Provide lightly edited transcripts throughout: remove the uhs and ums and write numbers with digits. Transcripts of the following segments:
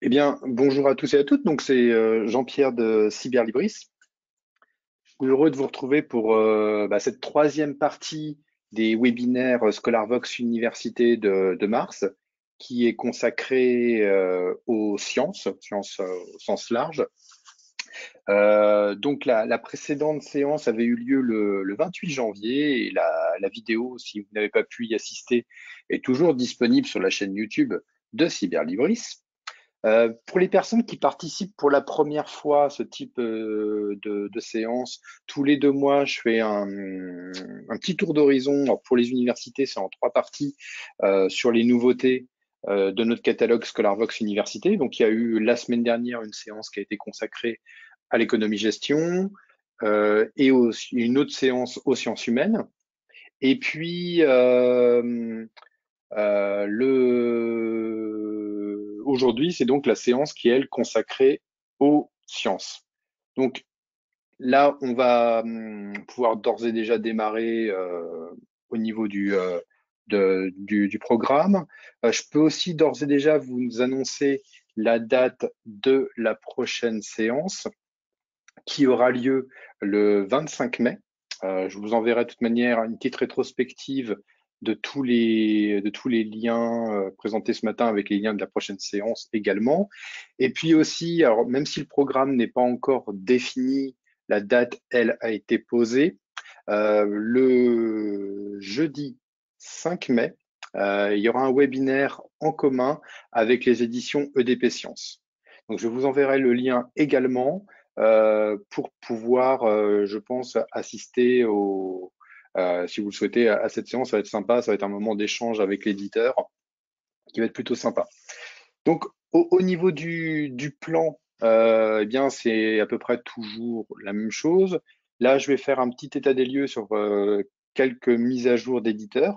Eh bien, bonjour à tous et à toutes. Donc, c'est Jean-Pierre de Cyberlibris. Je suis heureux de vous retrouver pour cette troisième partie des webinaires ScholarVox Université de mars, qui est consacrée aux sciences au sens large. Donc, la précédente séance avait eu lieu le 28 janvier et la vidéo, si vous n'avez pas pu y assister, est toujours disponible sur la chaîne YouTube de Cyberlibris. Pour les personnes qui participent pour la première fois à ce type de séance, tous les 2 mois, je fais un petit tour d'horizon. Alors, pour les universités, c'est en 3 parties sur les nouveautés de notre catalogue ScholarVox Université. Donc, il y a eu la semaine dernière une séance qui a été consacrée à l'économie-gestion et une autre séance aux sciences humaines. Et puis, aujourd'hui, c'est donc la séance qui est, elle, consacrée aux sciences. Donc là, on va pouvoir d'ores et déjà démarrer au niveau du programme. Je peux aussi d'ores et déjà vous annoncer la date de la prochaine séance qui aura lieu le 25 mai. Je vous enverrai de toute manière une petite rétrospective de tous les liens présentés ce matin avec les liens de la prochaine séance également. Et puis aussi, alors même si le programme n'est pas encore défini, la date, elle, a été posée. Le jeudi 5 mai, il y aura un webinaire en commun avec les éditions EDP Sciences. Donc, je vous enverrai le lien également pour pouvoir, je pense, assister si vous le souhaitez, à cette séance. Ça va être sympa, ça va être un moment d'échange avec l'éditeur qui va être plutôt sympa. Donc, au niveau du plan, eh bien, c'est à peu près toujours la même chose. Là, je vais faire un petit état des lieux sur quelques mises à jour d'éditeurs,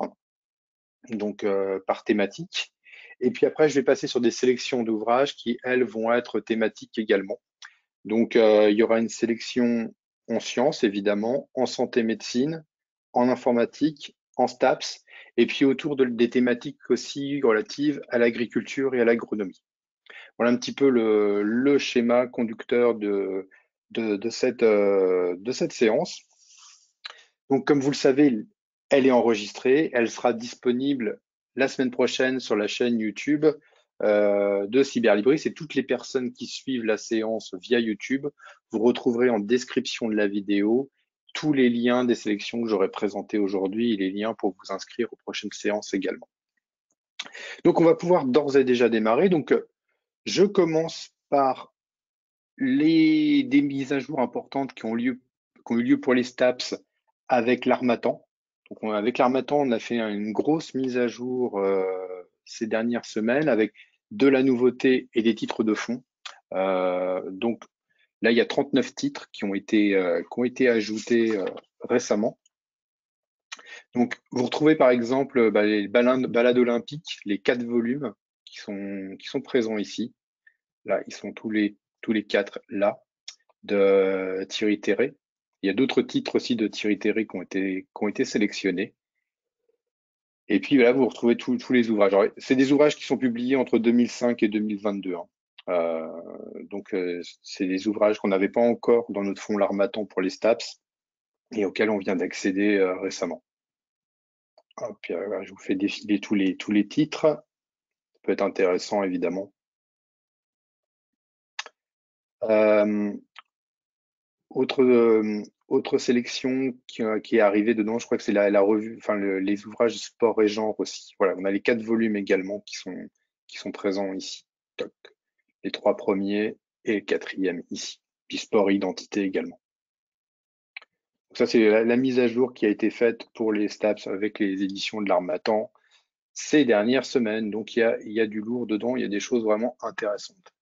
donc par thématique. Et puis après, je vais passer sur des sélections d'ouvrages qui, elles, vont être thématiques également. Donc, il y aura une sélection en sciences, évidemment, en santé-médecine, en informatique, en STAPS, et puis autour des thématiques aussi relatives à l'agriculture et à l'agronomie. Voilà un petit peu le schéma conducteur de cette séance. Donc, comme vous le savez, elle est enregistrée. Elle sera disponible la semaine prochaine sur la chaîne YouTube de Cyberlibris. Et toutes les personnes qui suivent la séance via YouTube, vous retrouverez en description de la vidéo tous les liens des sélections que j'aurai présentées aujourd'hui et les liens pour vous inscrire aux prochaines séances également. Donc, on va pouvoir d'ores et déjà démarrer. Donc, je commence par des mises à jour importantes qui ont eu lieu pour les STAPS avec l'Harmattan. Donc, avec l'Harmattan, on a fait une grosse mise à jour ces dernières semaines avec de la nouveauté et des titres de fond. Donc là, il y a 39 titres qui ont été ajoutés récemment. Donc, vous retrouvez par exemple les balades olympiques, les 4 volumes qui sont présents ici. Là, ils sont tous les 4 là, de Thierry Terré. Il y a d'autres titres aussi de Thierry Terré qui ont été sélectionnés. Et puis là, vous retrouvez tous les ouvrages. C'est des ouvrages qui sont publiés entre 2005 et 2022. Hein. Donc, c'est des ouvrages qu'on n'avait pas encore dans notre fonds L'Harmattan pour les STAPS et auxquels on vient d'accéder récemment. Hop, puis, je vous fais défiler tous les titres. Ça peut être intéressant, évidemment. Euh, autre sélection qui est arrivée dedans, je crois que c'est la revue, enfin les ouvrages sport et genre aussi. Voilà, on a les 4 volumes également qui sont présents ici. Toc. Les 3 premiers et le quatrième ici. Puis sport et identité également. Donc ça, c'est la mise à jour qui a été faite pour les STAPS avec les éditions de l'Harmattan ces dernières semaines. Donc il y a du lourd dedans, il y a des choses vraiment intéressantes.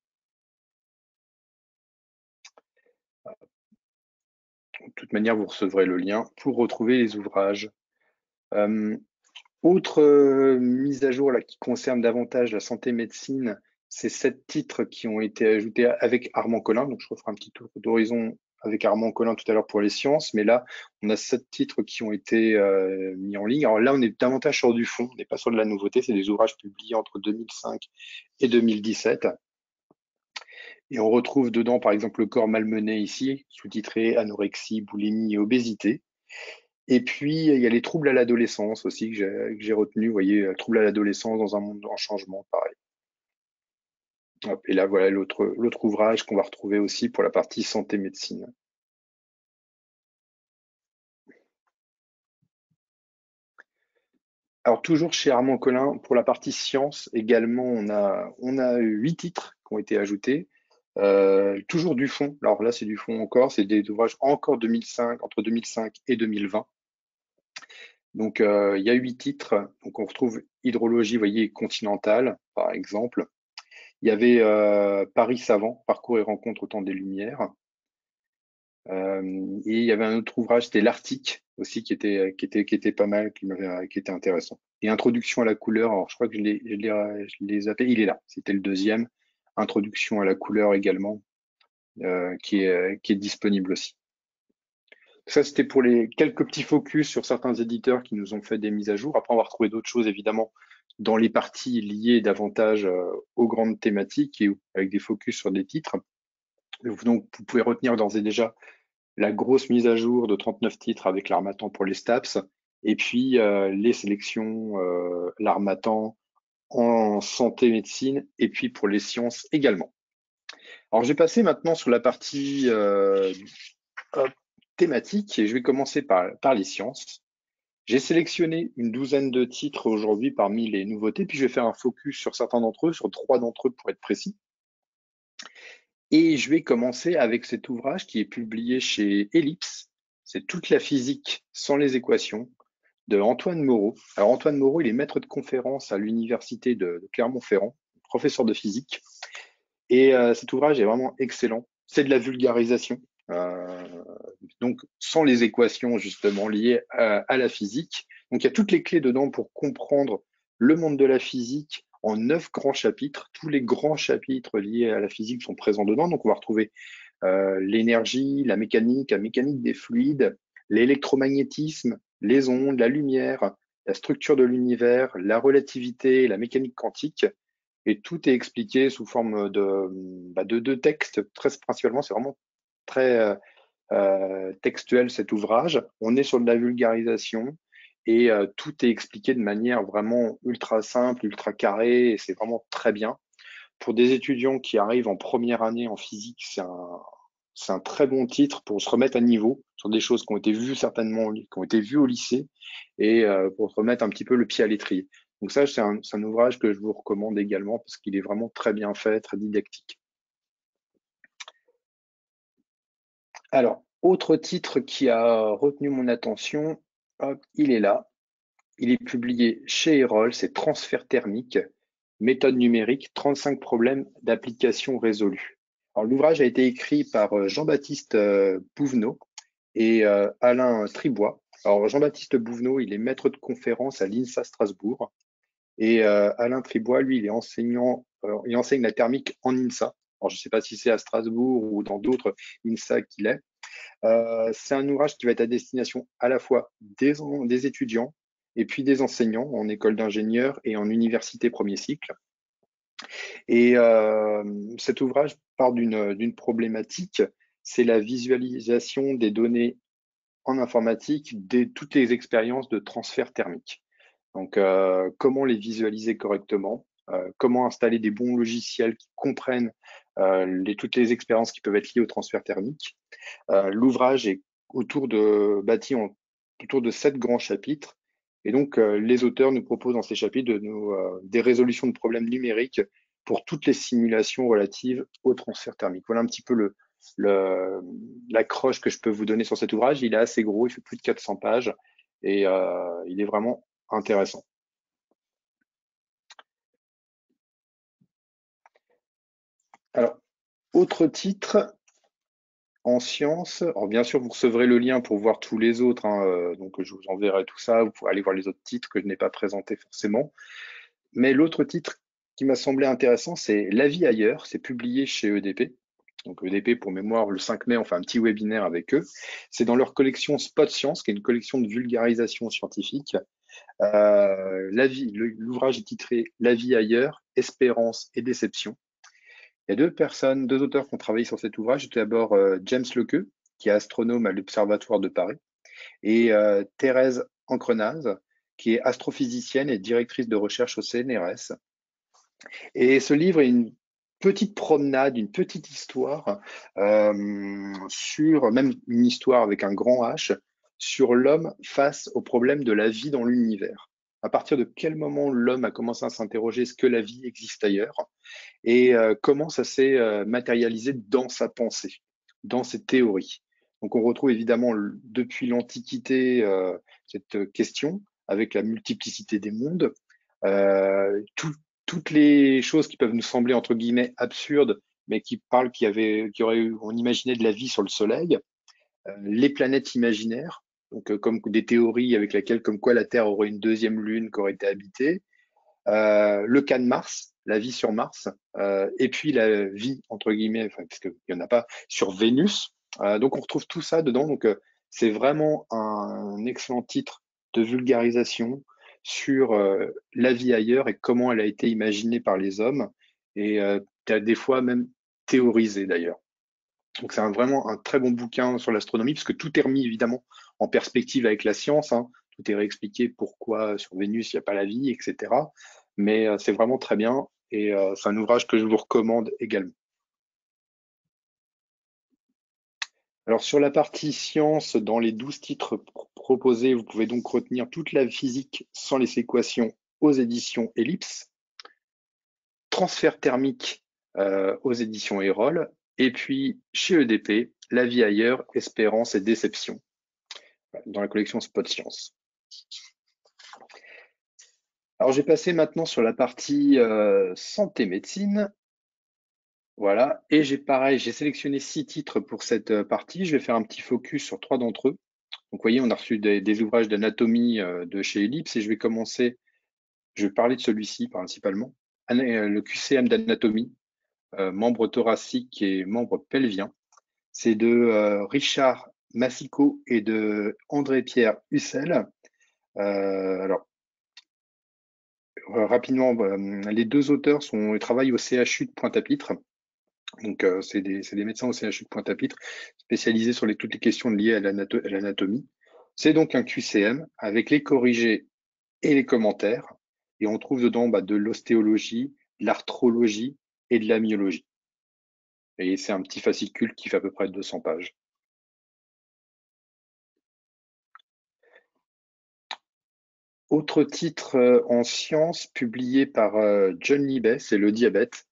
De toute manière, vous recevrez le lien pour retrouver les ouvrages. Euh, Autre mise à jour là, qui concerne davantage la santé-médecine, c'est 7 titres qui ont été ajoutés avec Armand Collin. Donc, je referai un petit tour d'horizon avec Armand Collin tout à l'heure pour les sciences. Mais là, on a 7 titres qui ont été mis en ligne. Alors là, on est davantage sur du fond. On n'est pas sur de la nouveauté. C'est des ouvrages publiés entre 2005 et 2017. Et on retrouve dedans, par exemple, le corps malmené ici, sous-titré anorexie, boulimie et obésité. Et puis, il y a les troubles à l'adolescence aussi que j'ai retenu. Vous voyez, troubles à l'adolescence dans un monde en changement, pareil. Hop, et là, voilà l'autre ouvrage qu'on va retrouver aussi pour la partie santé-médecine. Alors, toujours chez Armand Collin, pour la partie science également, on a 8 titres qui ont été ajoutés. Toujours du fond. Alors là, c'est du fond encore. C'est des ouvrages encore 2005, entre 2005 et 2020. Donc, il y a 8 titres. Donc, on retrouve hydrologie, vous voyez, continentale, par exemple. Il y avait Paris savant, parcours et rencontres au temps des Lumières. Et il y avait un autre ouvrage, c'était l'Arctique aussi, qui était pas mal, qui était intéressant. Et Introduction à la couleur, alors je crois que je l'ai zappé, il est là, c'était le deuxième. Introduction à la couleur également, qui est disponible aussi. Ça, c'était pour les quelques petits focus sur certains éditeurs qui nous ont fait des mises à jour. Après, on va retrouver d'autres choses, évidemment, dans les parties liées davantage aux grandes thématiques et avec des focus sur des titres. Donc, vous pouvez retenir d'ores et déjà la grosse mise à jour de 39 titres avec l'Harmattan pour les STAPS, et puis les sélections l'Harmattan en santé médecine, et puis pour les sciences également. Alors, je vais passer maintenant sur la partie thématique, et je vais commencer par les sciences. J'ai sélectionné une douzaine de titres aujourd'hui parmi les nouveautés, puis je vais faire un focus sur certains d'entre eux, sur 3 d'entre eux pour être précis. Et je vais commencer avec cet ouvrage qui est publié chez Ellipse. C'est Toute la physique sans les équations de Antoine Moreau. Alors Antoine Moreau, il est maître de conférence à l'université de Clermont-Ferrand, professeur de physique. Et cet ouvrage est vraiment excellent. C'est de la vulgarisation, euh, donc sans les équations justement liées à la physique. Donc il y a toutes les clés dedans pour comprendre le monde de la physique en 9 grands chapitres. Tous les grands chapitres liés à la physique sont présents dedans. Donc on va retrouver l'énergie, la mécanique des fluides, l'électromagnétisme, les ondes, la lumière, la structure de l'univers, la relativité, la mécanique quantique. Et tout est expliqué sous forme de textes, très principalement. C'est vraiment très textuel cet ouvrage. On est sur de la vulgarisation et tout est expliqué de manière vraiment ultra simple, ultra carrée, et c'est vraiment très bien. Pour des étudiants qui arrivent en première année en physique, c'est un très bon titre pour se remettre à niveau sur des choses qui ont été vues certainement, qui ont été vues au lycée, et pour se remettre un petit peu le pied à l'étrier. Donc ça, c'est un ouvrage que je vous recommande également parce qu'il est vraiment très bien fait, très didactique. Alors, autre titre qui a retenu mon attention, hop, il est là. Il est publié chez Erol, c'est Transfert thermique, méthode numérique, 35 problèmes d'application résolus. Alors, l'ouvrage a été écrit par Jean-Baptiste Bouvenot et Alain Tribois. Alors, Jean-Baptiste Bouvenot, il est maître de conférence à l'INSA Strasbourg. Et Alain Tribois, lui, il est enseignant, il enseigne la thermique en INSA. Alors, je ne sais pas si c'est à Strasbourg ou dans d'autres INSA qu'il est. C'est un ouvrage qui va être à destination à la fois des étudiants et puis des enseignants en école d'ingénieur et en université premier cycle. Et cet ouvrage part d'une problématique, c'est la visualisation des données en informatique de toutes les expériences de transfert thermique. Donc, comment les visualiser correctement, comment installer des bons logiciels qui comprennent toutes les expériences qui peuvent être liées au transfert thermique. L'ouvrage est bâti autour de 7 grands chapitres. Et donc, les auteurs nous proposent dans ces chapitres des résolutions de problèmes numériques pour toutes les simulations relatives au transfert thermique. Voilà un petit peu l'accroche que je peux vous donner sur cet ouvrage. Il est assez gros, il fait plus de 400 pages et il est vraiment intéressant. Alors, autre titre en sciences. Alors, bien sûr, vous recevrez le lien pour voir tous les autres, hein, donc je vous enverrai tout ça. Vous pourrez aller voir les autres titres que je n'ai pas présentés forcément. Mais l'autre titre qui m'a semblé intéressant, c'est La vie ailleurs. C'est publié chez EDP. Donc EDP, pour mémoire, le 5 mai, on fait un petit webinaire avec eux. C'est dans leur collection Spot Science, qui est une collection de vulgarisation scientifique. L'ouvrage est titré La vie ailleurs, espérance et déception. Il y a deux auteurs qui ont travaillé sur cet ouvrage. Tout d'abord James Lequeux, qui est astronome à l'Observatoire de Paris, et Thérèse Encrenaz, qui est astrophysicienne et directrice de recherche au CNRS. Et ce livre est une petite promenade, une petite histoire sur, même une histoire avec un grand H, sur l'homme face au problème de la vie dans l'univers. À partir de quel moment l'homme a commencé à s'interroger, est-ce que la vie existe ailleurs? Et comment ça s'est matérialisé dans sa pensée, dans ses théories. Donc on retrouve évidemment depuis l'Antiquité cette question avec la multiplicité des mondes, toutes les choses qui peuvent nous sembler entre guillemets absurdes, mais qui parlent qu'il y aurait eu, on imaginait de la vie sur le Soleil, les planètes imaginaires, donc comme des théories avec lesquelles comme quoi la Terre aurait une deuxième lune qui aurait été habitée, le cas de Mars, la vie sur Mars, et puis la vie, entre guillemets, enfin, parce qu'il n'y en a pas, sur Vénus. Donc on retrouve tout ça dedans. Donc c'est vraiment un excellent titre de vulgarisation sur la vie ailleurs et comment elle a été imaginée par les hommes et des fois même théorisée d'ailleurs. Donc c'est vraiment un très bon bouquin sur l'astronomie, puisque tout est remis évidemment en perspective avec la science, hein. Tout est réexpliqué pourquoi sur Vénus il n'y a pas la vie, etc. Mais c'est vraiment très bien et c'est un ouvrage que je vous recommande également. Alors sur la partie science, dans les 12 titres proposés, vous pouvez donc retenir toute la physique sans les équations aux éditions Ellipse, transfert thermique aux éditions Erol, et puis chez EDP, La vie ailleurs, espérance et déception, dans la collection Spot Science. Alors, j'ai passé maintenant sur la partie santé médecine. Voilà. Et j'ai sélectionné 6 titres pour cette partie. Je vais faire un petit focus sur 3 d'entre eux. Donc, vous voyez, on a reçu des ouvrages d'anatomie de chez Ellipse et je vais parler de celui-ci principalement. Le QCM d'anatomie, membre thoracique et membre pelvien. C'est de Richard Massico et de André-Pierre Hussel. Alors, rapidement, les deux auteurs ils travaillent au CHU de Pointe-à-Pitre. Donc, c'est des médecins au CHU de Pointe-à-Pitre spécialisés sur toutes les questions liées à l'anatomie. C'est donc un QCM avec les corrigés et les commentaires. Et on trouve dedans de l'ostéologie, de l'arthrologie et de la myologie. Et c'est un petit fascicule qui fait à peu près 200 pages. Autre titre en sciences publié par John Libet, c'est Le diabète.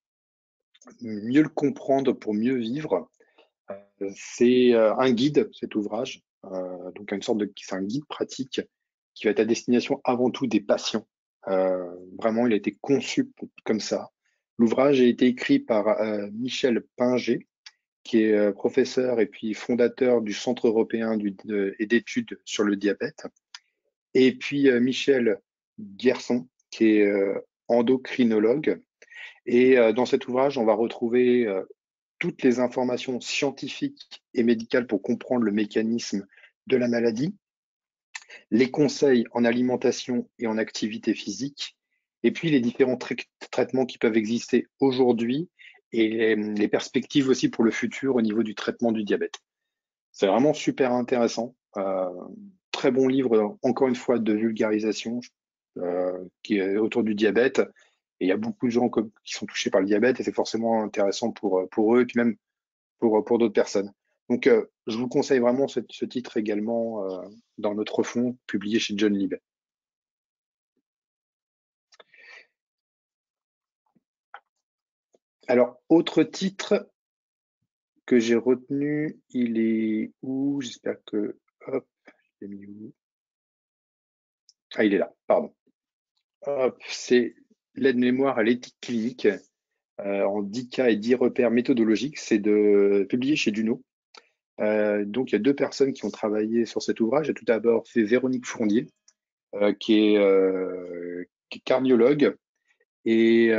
Mieux le comprendre pour mieux vivre. C'est un guide, cet ouvrage. Donc, c'est un guide pratique qui va être à destination avant tout des patients. Vraiment, il a été conçu comme ça. L'ouvrage a été écrit par Michel Pinger, qui est professeur et puis fondateur du Centre européen et d'études sur le diabète. Et puis Michel Guerson, qui est endocrinologue. Et dans cet ouvrage, on va retrouver toutes les informations scientifiques et médicales pour comprendre le mécanisme de la maladie, les conseils en alimentation et en activité physique, et puis les différents traitements qui peuvent exister aujourd'hui et les perspectives aussi pour le futur au niveau du traitement du diabète. C'est vraiment super intéressant. Très bon livre, encore une fois, de vulgarisation qui est autour du diabète. Et il y a beaucoup de gens qui sont touchés par le diabète et c'est forcément intéressant pour eux et puis même pour d'autres personnes. Donc, je vous conseille vraiment ce titre également dans notre fond, publié chez John Libet. Alors, autre titre que j'ai retenu, il est où? J'espère que... Hop, je l'ai mis où? Ah, il est là, pardon. Hop, c'est l'aide-mémoire à l'éthique clinique en 10 cas et 10 repères méthodologiques. C'est publié chez Duno. Donc, il y a deux personnes qui ont travaillé sur cet ouvrage. Il y a tout d'abord fait Véronique Fournier, qui est cardiologue et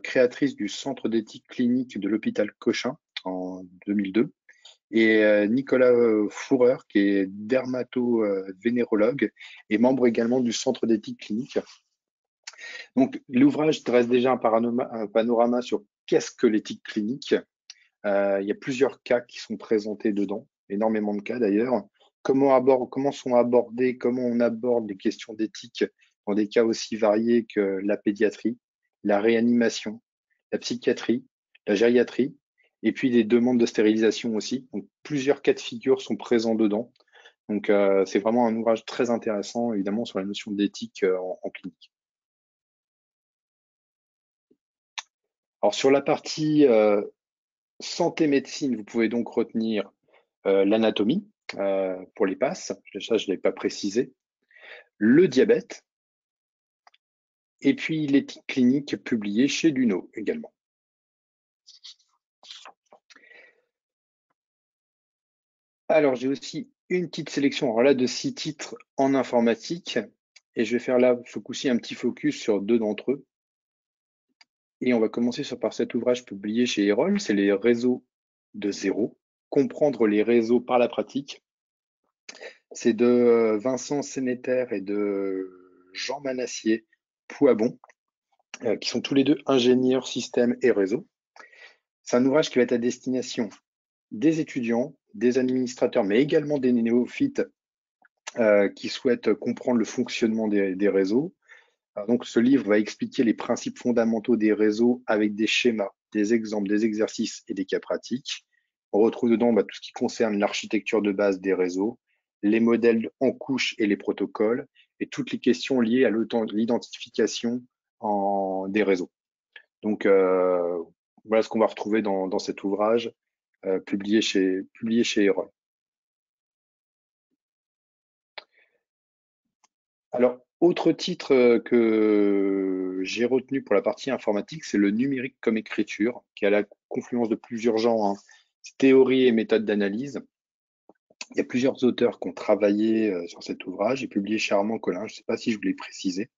créatrice du Centre d'éthique clinique de l'hôpital Cochin en 2002. Et Nicolas Fourer, qui est dermato-vénérologue et membre également du Centre d'éthique clinique. Donc, l'ouvrage dresse déjà un panorama sur qu'est-ce que l'éthique clinique. Il y a plusieurs cas qui sont présentés dedans, énormément de cas d'ailleurs. Comment sont abordés, comment on aborde les questions d'éthique dans des cas aussi variés que la pédiatrie, la réanimation, la psychiatrie, la gériatrie, et puis des demandes de stérilisation aussi. Donc, plusieurs cas de figure sont présents dedans. Donc, c'est vraiment un ouvrage très intéressant, évidemment, sur la notion d'éthique en clinique. Alors, sur la partie santé-médecine, vous pouvez donc retenir l'anatomie pour les passes, ça je ne l'ai pas précisé, le diabète, et puis l'éthique clinique publiée chez Duno également. Alors j'ai aussi une petite sélection alors là, de 6 titres en informatique, et je vais faire là ce coup-ci un petit focus sur 2 d'entre eux. Et on va commencer par cet ouvrage publié chez Erol, c'est les réseaux de zéro, comprendre les réseaux par la pratique. C'est de Vincent Sénéter et de Jean Manassier Pouabon, qui sont tous les deux ingénieurs système et réseau. C'est un ouvrage qui va être à destination des étudiants, des administrateurs, mais également des néophytes qui souhaitent comprendre le fonctionnement des réseaux. Alors donc, ce livre va expliquer les principes fondamentaux des réseaux avec des schémas, des exemples, des exercices et des cas pratiques. On retrouve dedans tout ce qui concerne l'architecture de base des réseaux, les modèles en couches et les protocoles, et toutes les questions liées à l'identification des réseaux. Donc, voilà ce qu'on va retrouver dans cet ouvrage publié chez Erol. Alors, autre titre que j'ai retenu pour la partie informatique, c'est le numérique comme écriture, qui est à la confluence de plusieurs genres, hein. C'est théorie et méthode d'analyse. Il y a plusieurs auteurs qui ont travaillé sur cet ouvrage et publié chez Armand Collin. Je ne sais pas si je voulais préciser.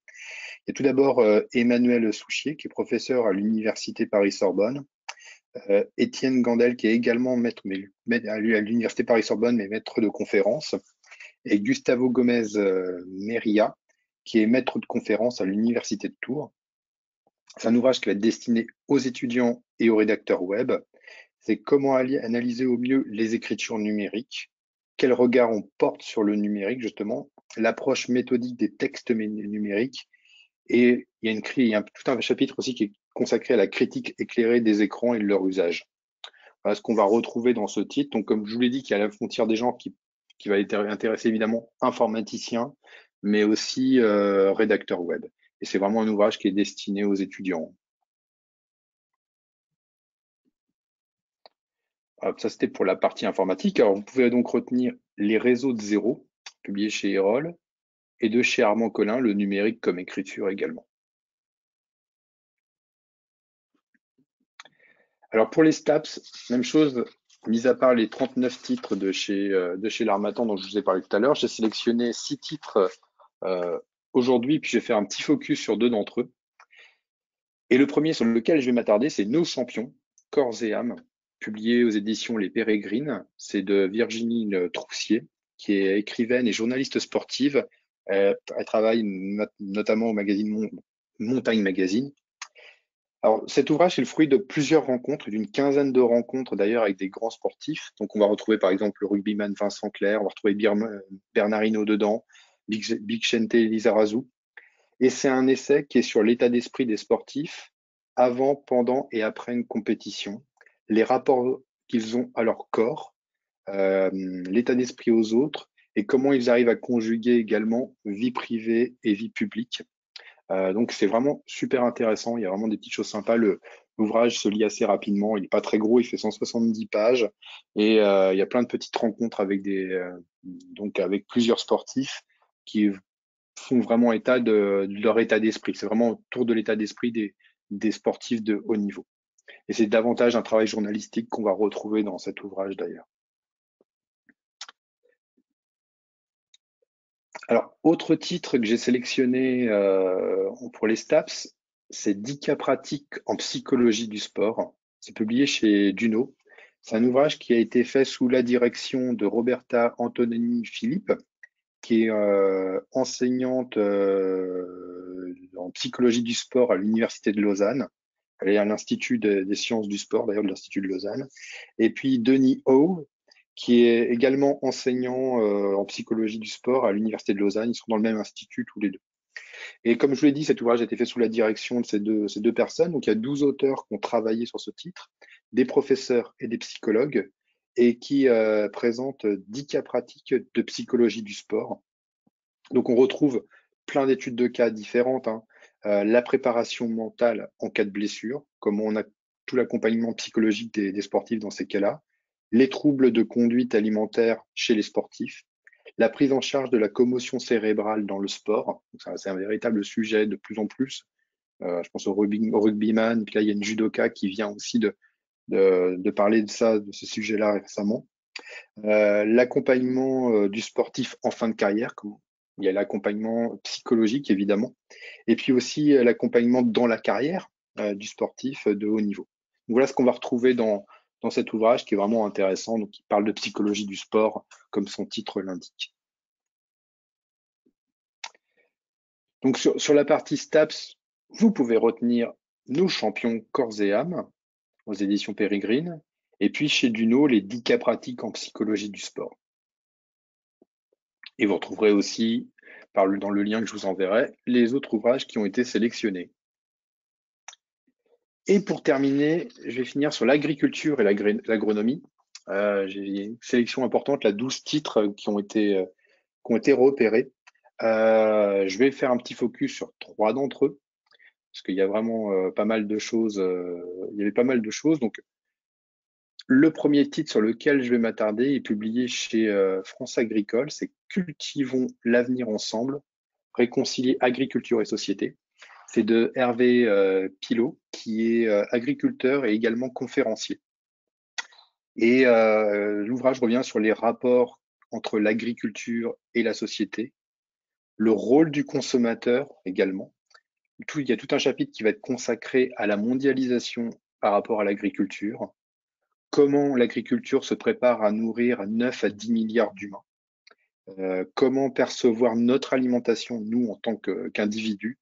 Il y a tout d'abord Emmanuel Souchier, qui est professeur à l'Université Paris-Sorbonne. Étienne Gandel, qui est également maître à l'Université Paris-Sorbonne, mais maître de conférence. Et Gustavo Gomez Meria, qui est maître de conférence à l'Université de Tours. C'est un ouvrage qui va être destiné aux étudiants et aux rédacteurs web. C'est comment analyser au mieux les écritures numériques, quel regard on porte sur le numérique, justement, l'approche méthodique des textes numériques. Et il y a tout un chapitre aussi qui est consacré à la critique éclairée des écrans et de leur usage. Voilà ce qu'on va retrouver dans ce titre. Donc, comme je vous l'ai dit, qu'il y a la frontière des genres qui va intéresser évidemment informaticiens, mais aussi rédacteurs web. Et c'est vraiment un ouvrage qui est destiné aux étudiants. Hop, ça, c'était pour la partie informatique. Alors, vous pouvez donc retenir les réseaux de zéro, publié chez Erol, et de chez Armand Collin, le numérique comme écriture également. Alors, pour les STAPS, même chose, mis à part les 39 titres de chez l'Harmattan dont je vous ai parlé tout à l'heure, j'ai sélectionné 6 titres aujourd'hui, puis je vais faire un petit focus sur 2 d'entre eux. Et le premier sur lequel je vais m'attarder, c'est Nos champions, corps et âme, publié aux éditions Les Pérégrines. C'est de Virginie Troussier, qui est écrivaine et journaliste sportive. Elle travaille notamment au magazine Montagne Magazine. Alors, cet ouvrage est le fruit de plusieurs rencontres, d'une quinzaine de rencontres d'ailleurs avec des grands sportifs. Donc, on va retrouver par exemple le rugbyman Vincent Clerc, on va retrouver Bernard Hinault dedans, Bixente Lizarazu. Et c'est un essai qui est sur l'état d'esprit des sportifs avant, pendant et après une compétition, les rapports qu'ils ont à leur corps, l'état d'esprit aux autres et comment ils arrivent à conjuguer également vie privée et vie publique. Donc c'est vraiment super intéressant, il y a vraiment des petites choses sympas. L'ouvrage se lit assez rapidement, il n'est pas très gros, il fait 170 pages et il y a plein de petites rencontres donc avec plusieurs sportifs qui font vraiment état de leur état d'esprit. C'est vraiment autour de l'état d'esprit des sportifs de haut niveau. Et c'est davantage un travail journalistique qu'on va retrouver dans cet ouvrage d'ailleurs. Alors, autre titre que j'ai sélectionné pour les STAPS, c'est 10 cas pratiques en psychologie du sport. C'est publié chez Duno. C'est un ouvrage qui a été fait sous la direction de Roberta Antonini Philippe qui est enseignante en psychologie du sport à l'Université de Lausanne. Elle est à l'Institut des sciences du sport, d'ailleurs, de l'Institut de Lausanne. Et puis Denis Ho, qui est également enseignant en psychologie du sport à l'Université de Lausanne. Ils sont dans le même institut tous les deux. Et comme je vous l'ai dit, cet ouvrage a été fait sous la direction de ces deux personnes. Donc il y a 12 auteurs qui ont travaillé sur ce titre, des professeurs et des psychologues, et qui présentent 10 cas pratiques de psychologie du sport. Donc on retrouve plein d'études de cas différentes, hein. La préparation mentale en cas de blessure, comment on a tout l'accompagnement psychologique des sportifs dans ces cas-là, les troubles de conduite alimentaire chez les sportifs, la prise en charge de la commotion cérébrale dans le sport. C'est un véritable sujet de plus en plus. Je pense au rugbyman, puis là il y a une judoka qui vient aussi de parler de ça, de ce sujet-là récemment. L'accompagnement du sportif en fin de carrière, il y a l'accompagnement psychologique évidemment, et puis aussi l'accompagnement dans la carrière du sportif de haut niveau. Donc, voilà ce qu'on va retrouver dans cet ouvrage qui est vraiment intéressant, donc qui parle de psychologie du sport comme son titre l'indique. Donc sur la partie STAPS, vous pouvez retenir Nos champions corps et âme aux éditions Pérégrine, et puis chez Duno, les 10 cas pratiques en psychologie du sport. Et vous retrouverez aussi, dans le lien que je vous enverrai, les autres ouvrages qui ont été sélectionnés. Et pour terminer, je vais finir sur l'agriculture et l'agronomie. J'ai une sélection importante, là, 12 titres qui ont été repérés. Je vais faire un petit focus sur 3 d'entre eux, parce qu'il y a vraiment pas mal de choses. Il y avait pas mal de choses. Donc, le premier titre sur lequel je vais m'attarder est publié chez France Agricole, c'est Cultivons l'avenir ensemble, réconcilier agriculture et société. C'est de Hervé Pilot, qui est agriculteur et également conférencier. Et l'ouvrage revient sur les rapports entre l'agriculture et la société, le rôle du consommateur également. Il y a tout un chapitre qui va être consacré à la mondialisation par rapport à l'agriculture, comment l'agriculture se prépare à nourrir 9 à 10 milliards d'humains, comment percevoir notre alimentation, nous, en tant qu'individus,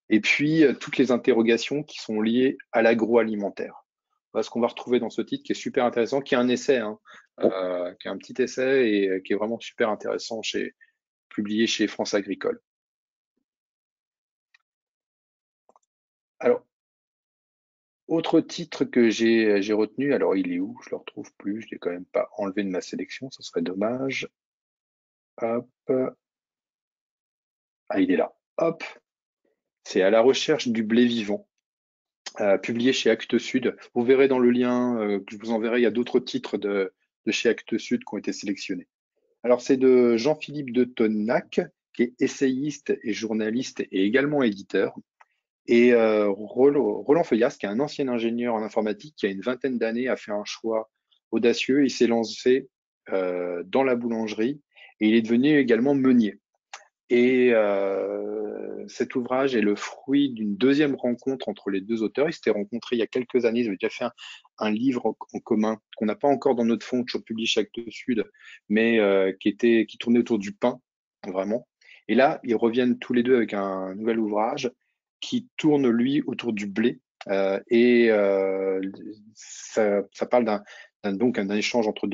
et puis toutes les interrogations qui sont liées à l'agroalimentaire. Voilà ce qu'on va retrouver dans ce titre qui est super intéressant, qui est un essai, hein, qui est un petit essai et qui est vraiment super intéressant, publié chez France Agricole. Alors, autre titre que j'ai retenu, alors il est où? Je le retrouve plus, je l'ai quand même pas enlevé de ma sélection, ce serait dommage. Hop, ah il est là. Hop, c'est À la recherche du blé vivant, publié chez Actes Sud. Vous verrez dans le lien que je vous enverrai, il y a d'autres titres de chez Actes Sud qui ont été sélectionnés. Alors c'est de Jean-Philippe de Tonnac, qui est essayiste et journaliste et également éditeur. Et Roland Feuillas, qui est un ancien ingénieur en informatique, qui a une vingtaine d'années, a fait un choix audacieux. Il s'est lancé dans la boulangerie et il est devenu également meunier. Et cet ouvrage est le fruit d'une deuxième rencontre entre les deux auteurs. Ils s'étaient rencontrés il y a quelques années. Ils avaient déjà fait un livre en commun qu'on n'a pas encore dans notre fond, toujours publié chez Actes Sud, mais qui tournait autour du pain, vraiment. Et là, ils reviennent tous les deux avec un nouvel ouvrage qui tourne, lui, autour du blé. Et ça parle d'un échange entre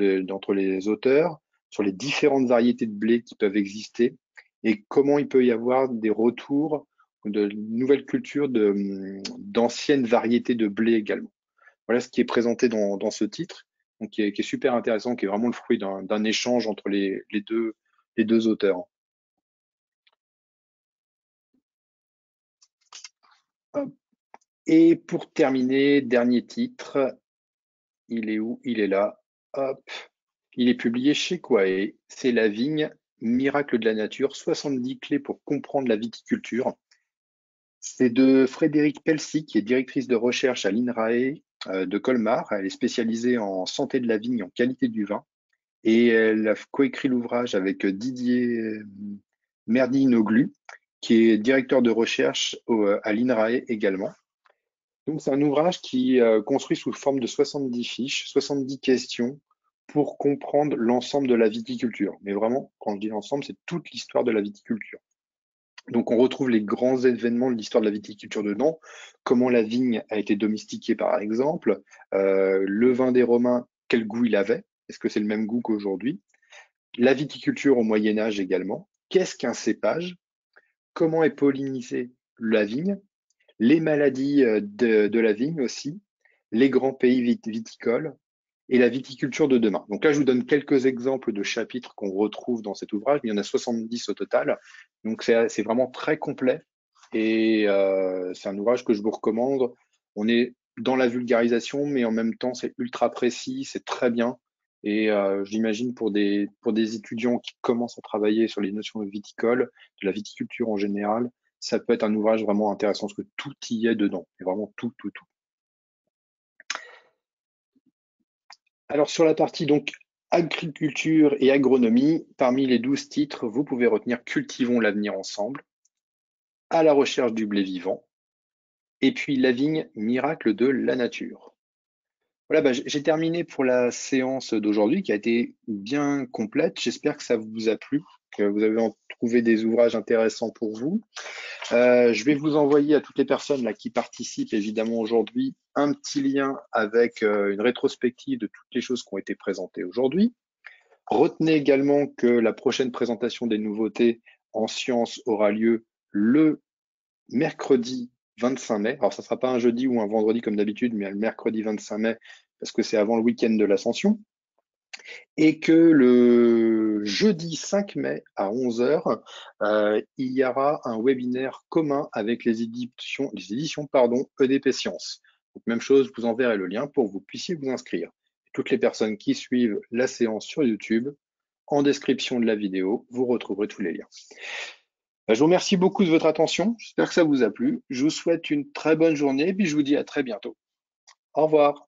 les auteurs sur les différentes variétés de blé qui peuvent exister et comment il peut y avoir des retours de nouvelles cultures d'anciennes variétés de blé également. Voilà ce qui est présenté dans ce titre, donc qui est super intéressant, qui est vraiment le fruit d'un échange entre les deux auteurs. Hop. Et pour terminer, dernier titre, il est où? Il est là. Hop. Il est publié chez Quae. C'est La vigne, miracle de la nature, 70 clés pour comprendre la viticulture. C'est de Frédérique Pelsi, qui est directrice de recherche à l'INRAE de Colmar. Elle est spécialisée en santé de la vigne et en qualité du vin. Et elle a coécrit l'ouvrage avec Didier Merdy-Noglu, qui est directeur de recherche à l'INRAE également. Donc c'est un ouvrage qui construit sous forme de 70 fiches, 70 questions pour comprendre l'ensemble de la viticulture. Mais vraiment, quand je dis l'ensemble, c'est toute l'histoire de la viticulture. Donc on retrouve les grands événements de l'histoire de la viticulture dedans, comment la vigne a été domestiquée par exemple, le vin des Romains, quel goût il avait, est-ce que c'est le même goût qu'aujourd'hui, la viticulture au Moyen Âge également, qu'est-ce qu'un cépage, comment est pollinisée la vigne, les maladies de la vigne aussi, les grands pays viticoles et la viticulture de demain. Donc là, je vous donne quelques exemples de chapitres qu'on retrouve dans cet ouvrage, mais il y en a 70 au total. Donc c'est vraiment très complet et c'est un ouvrage que je vous recommande. On est dans la vulgarisation, mais en même temps, c'est ultra précis, c'est très bien. Et j'imagine pour des étudiants qui commencent à travailler sur les notions de viticole, de la viticulture en général, ça peut être un ouvrage vraiment intéressant parce que tout y est dedans. Et vraiment tout, tout, tout. Alors sur la partie donc agriculture et agronomie, parmi les 12 titres, vous pouvez retenir Cultivons l'avenir ensemble, À la recherche du blé vivant, et puis La vigne, miracle de la nature. Voilà, j'ai terminé pour la séance d'aujourd'hui qui a été bien complète. J'espère que ça vous a plu, que vous avez trouvé des ouvrages intéressants pour vous. Je vais vous envoyer à toutes les personnes là, qui participent évidemment aujourd'hui un petit lien avec une rétrospective de toutes les choses qui ont été présentées aujourd'hui. Retenez également que la prochaine présentation des nouveautés en sciences aura lieu le mercredi 25 mai. Alors, ça ne sera pas un jeudi ou un vendredi comme d'habitude, mais le mercredi 25 mai, parce que c'est avant le week-end de l'Ascension. Et que le jeudi 5 mai à 11 heures, il y aura un webinaire commun avec les éditions EDP Sciences. Donc, même chose, je vous enverrai le lien pour que vous puissiez vous inscrire. Toutes les personnes qui suivent la séance sur YouTube, en description de la vidéo, vous retrouverez tous les liens. Je vous remercie beaucoup de votre attention. J'espère que ça vous a plu. Je vous souhaite une très bonne journée et puis je vous dis à très bientôt. Au revoir.